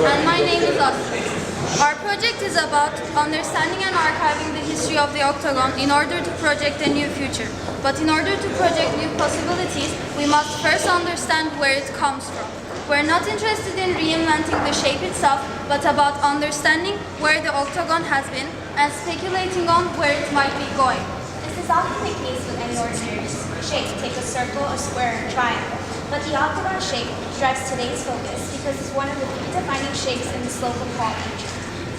And my name is Aslı. Our project is about understanding and archiving the history of the Octagon in order to project a new future. But in order to project new possibilities, we must first understand where it comes from. We're not interested in reinventing the shape itself, but about understanding where the Octagon has been and speculating on where it might be going. This is often the case with any ordinary shape. Take a circle, a square, and a triangle. But the octagon shape drives today's focus because it's one of the few defining shapes in the slope of Hall region.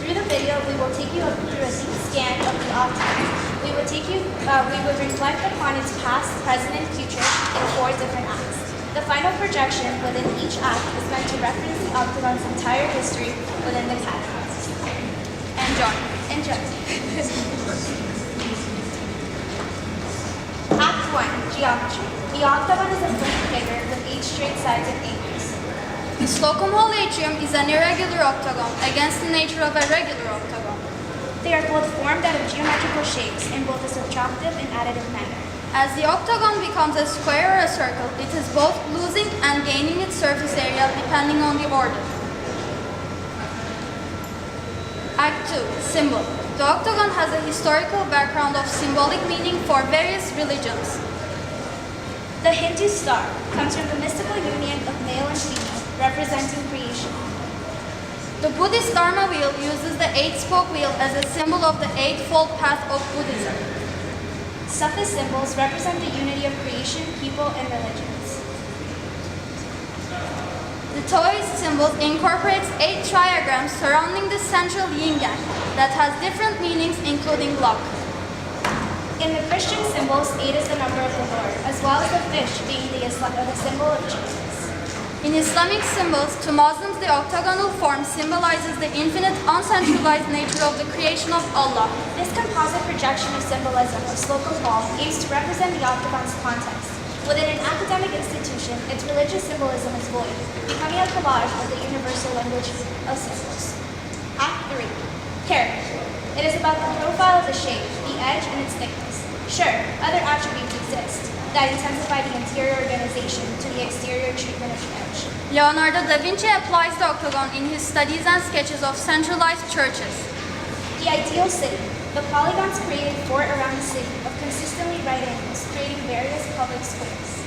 Through the video, we will take you through a deep scan of the octagon. We would reflect upon its past, present, and future in 4 different acts. The final projection within each act is meant to reference the octagon's entire history within the categories. Enjoy. Act 1, Geometry. The octagon is a flipped figure with 8 straight sides and angles. The Slocum Hall atrium is an irregular octagon against the nature of a regular octagon. They are both formed out of geometrical shapes in both a subtractive and additive manner. As the octagon becomes a square or a circle, it is both losing and gaining its surface area depending on the order. Act 2, Symbol. The octagon has a historical background of symbolic meaning for various religions. The Hindu star comes from the mystical union of male and female, representing creation. The Buddhist Dharma wheel uses the 8-spoke wheel as a symbol of the eightfold path of Buddhism. Sufi symbols represent the unity of creation, people, and religions. The Taoist symbol incorporates 8 triagrams surrounding the central yin-yang that has different meanings, including luck. In the Christian symbols, 8 is the number of the Lord, as well as the fish being the symbol of Jesus. In Islamic symbols, to Muslims, the octagonal form symbolizes the infinite, uncentralized nature of the creation of Allah. This composite projection of symbolism of Slocum Hall aims to represent the octagon's context. Within an academic institution, its religious symbolism is void, becoming a collage of the universal language of symbols. Act 3. Character. It is about the profile of the shape, the edge, and its thickness. Sure, other attributes exist that intensify the interior organization to the exterior treatment of the edge. Leonardo da Vinci applies the octagon in his studies and sketches of centralized churches. The ideal city. The polygons created fort around the city of consistently right angles, creating various public squares.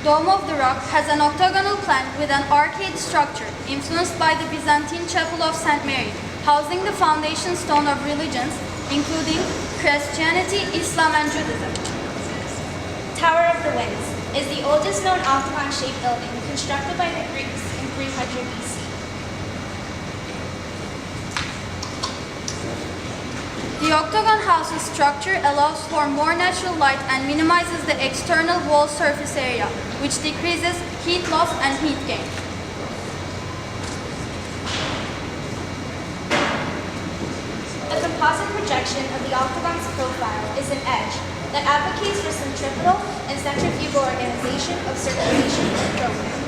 Dome of the Rock has an octagonal plan with an arcade structure influenced by the Byzantine Chapel of St. Mary, housing the foundation stone of religions, including Christianity, Islam, and Judaism. Tower of the Winds is the oldest known octagon-shaped building constructed by the Greeks in 300 BC. The octagon house's structure allows for more natural light and minimizes the external wall surface area, which decreases heat loss and heat gain. The composite projection of the octagon's profile is an edge that advocates for centripetal and centrifugal organization of circulation in the program.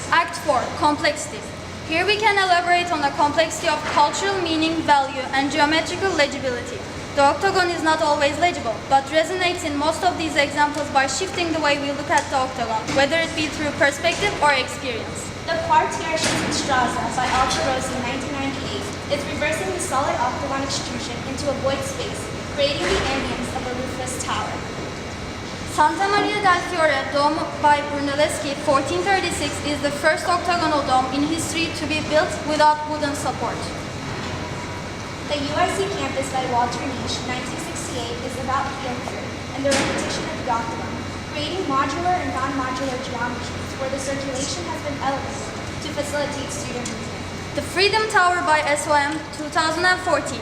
Act 4, Complexity. Here we can elaborate on the complexity of cultural meaning, value, and geometrical legibility. The octagon is not always legible, but resonates in most of these examples by shifting the way we look at the octagon, whether it be through perspective or experience. The Quartiers in Straza by Altarosi in 1998 is reversing the solid octagon extrusion into a void space, creating the ambience of a roofless tower. Santa Maria del Fiore Dome by Brunelleschi, 1436, is the first octagonal dome in history to be built without wooden support. The UIC campus by Walter Niche, 1968, is about field theory and the repetition of the octagon, creating modular and non-modular geometries where the circulation has been elevated to facilitate student movement. The Freedom Tower by SOM, 2014,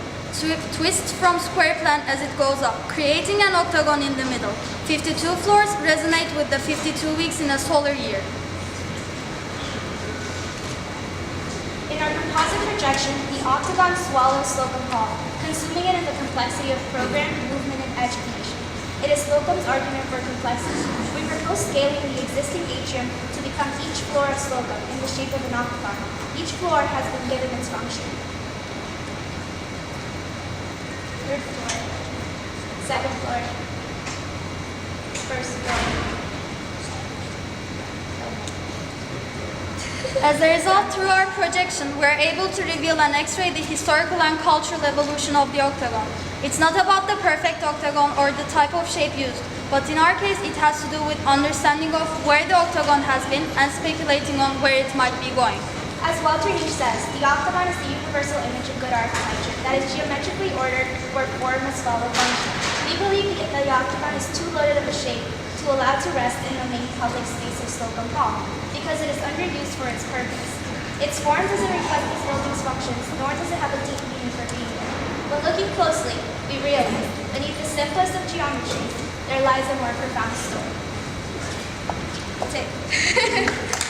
twists from square plan as it goes up, creating an octagon in the middle. 52 floors resonate with the 52 weeks in a solar year. In our composite projection, the octagon swallows Slocum Hall, consuming it in the complexity of program, movement, and edge condition. It is Slocum's argument for complexity. We propose scaling the existing atrium to become each floor of Slocum in the shape of an octagon. Each floor has been given its function. Third floor, second floor, first floor. As a result, through our projection, we're able to reveal and x-ray the historical and cultural evolution of the octagon. It's not about the perfect octagon or the type of shape used, but in our case, it has to do with understanding of where the octagon has been and speculating on where it might be going. As Walter Nietzsche says, the octagon is the universal image of good architecture that is geometrically ordered where form must follow function. We believe the octagon is too loaded of a shape to allow to rest in the main public space of Slocum Hall because it is underused for its purpose. Its form doesn't reflect these buildings' functions, nor does it have a deep meaning for being there. When looking closely, we realize beneath the simplest of geometries, there lies a more profound story. That's it.